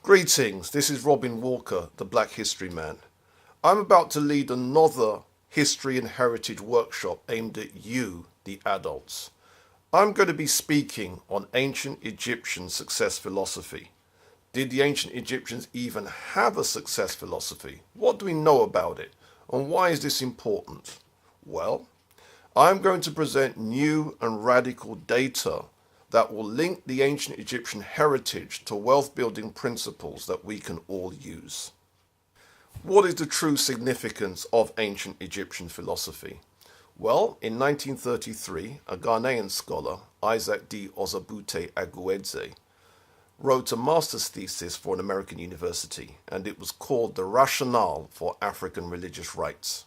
Greetings, this is Robin Walker, the Black History Man. I'm about to lead another history and heritage workshop aimed at you, the adults. I'm going to be speaking on ancient Egyptian success philosophy. Did the ancient Egyptians even have a success philosophy? What do we know about it? And why is this important? Well, I'm going to present new and radical data that will link the ancient Egyptian heritage to wealth building principles that we can all use. What is the true significance of ancient Egyptian philosophy? Well, in 1933, a Ghanaian scholar, Isaac D. Ozabute Aguedze, wrote a master's thesis for an American university, and it was called The Rationale for African Religious Rights.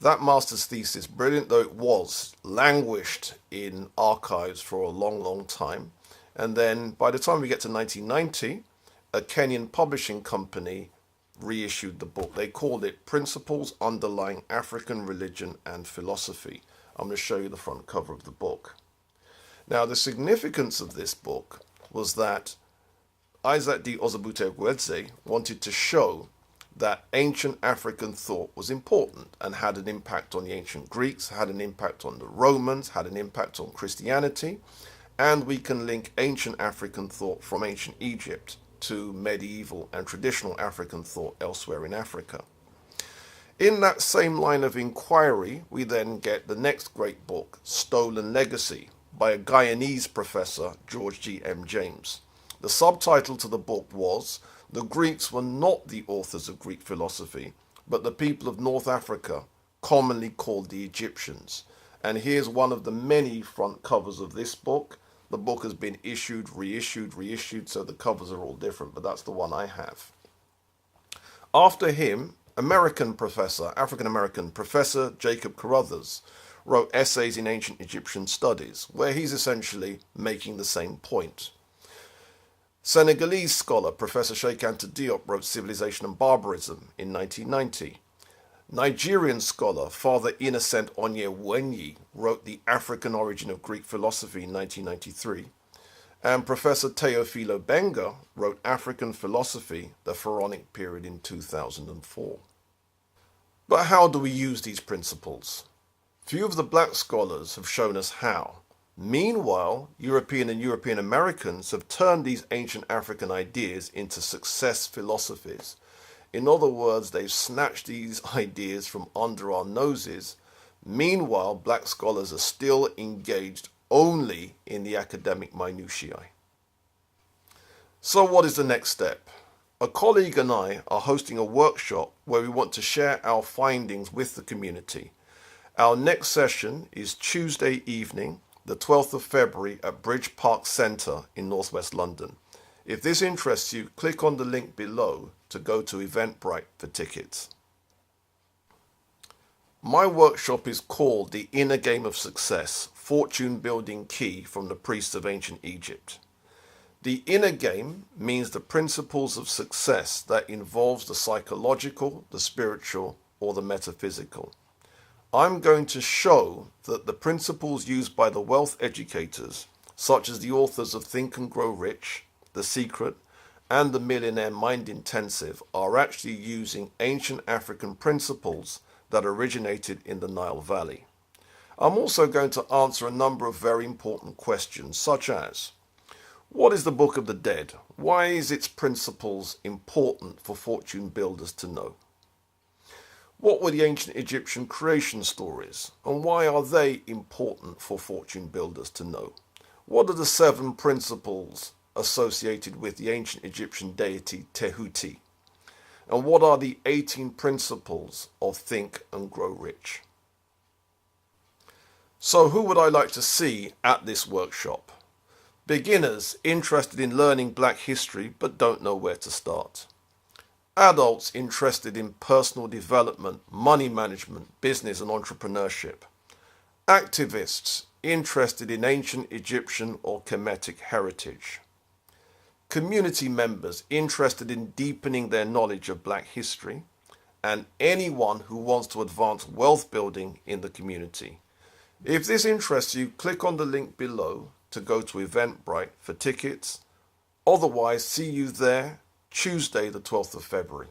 That master's thesis, brilliant though it was, languished in archives for a long time. And then by the time we get to 1990, a Kenyan publishing company reissued the book. They called it Principles Underlying African Religion and Philosophy. I'm going to show you the front cover of the book. Now, the significance of this book was that Isaac D. Ozabute Aguedze wanted to show that ancient African thought was important and had an impact on the ancient Greeks, had an impact on the Romans, had an impact on Christianity, and we can link ancient African thought from ancient Egypt to medieval and traditional African thought elsewhere in Africa. In that same line of inquiry, we then get the next great book, Stolen Legacy, by a Guyanese professor, George G. M. James. The subtitle to the book was The Greeks Were Not the Authors of Greek Philosophy, but the People of North Africa, Commonly Called the Egyptians. And here's one of the many front covers of this book. The book has been issued, reissued, so the covers are all different, but that's the one I have. After him, African-American Professor Jacob Carruthers wrote Essays in Ancient Egyptian Studies, where he's essentially making the same point. Senegalese scholar Professor Cheikh Anta Diop wrote Civilization and Barbarism in 1990. Nigerian scholar Father Innocent Onyewenyi wrote The African Origin of Greek Philosophy in 1993. And Professor Teofilo Benga wrote African Philosophy, the Pharaonic Period in 2004. But how do we use these principles? Few of the black scholars have shown us how. Meanwhile, European and European Americans have turned these ancient African ideas into success philosophies. In other words, they've snatched these ideas from under our noses. Meanwhile, black scholars are still engaged only in the academic minutiae. So what is the next step? A colleague and I are hosting a workshop where we want to share our findings with the community. Our next session is Tuesday evening, the 12th of February at Bridge Park Centre in northwest London. If this interests you, click on the link below to go to Eventbrite for tickets. My workshop is called The Inner Game of Success, Fortune Building Key from the Priests of Ancient Egypt. The inner game means the principles of success that involves the psychological, the spiritual, or the metaphysical. I'm going to show that the principles used by the wealth educators, such as the authors of Think and Grow Rich, The Secret, and The Millionaire Mind Intensive, are actually using ancient African principles that originated in the Nile Valley. I'm also going to answer a number of very important questions, such as, what is the Book of the Dead? Why is its principles important for fortune builders to know? What were the ancient Egyptian creation stories, and why are they important for fortune builders to know? What are the 7 principles associated with the ancient Egyptian deity Tehuti? And what are the 18 principles of Think and Grow Rich? So who would I like to see at this workshop? Beginners interested in learning black history but don't know where to start. Adults interested in personal development, money management, business and entrepreneurship. Activists interested in ancient Egyptian or Kemetic heritage. Community members interested in deepening their knowledge of black history. And anyone who wants to advance wealth building in the community. If this interests you, click on the link below to go to Eventbrite for tickets. Otherwise, see you there Tuesday, the 12th of February.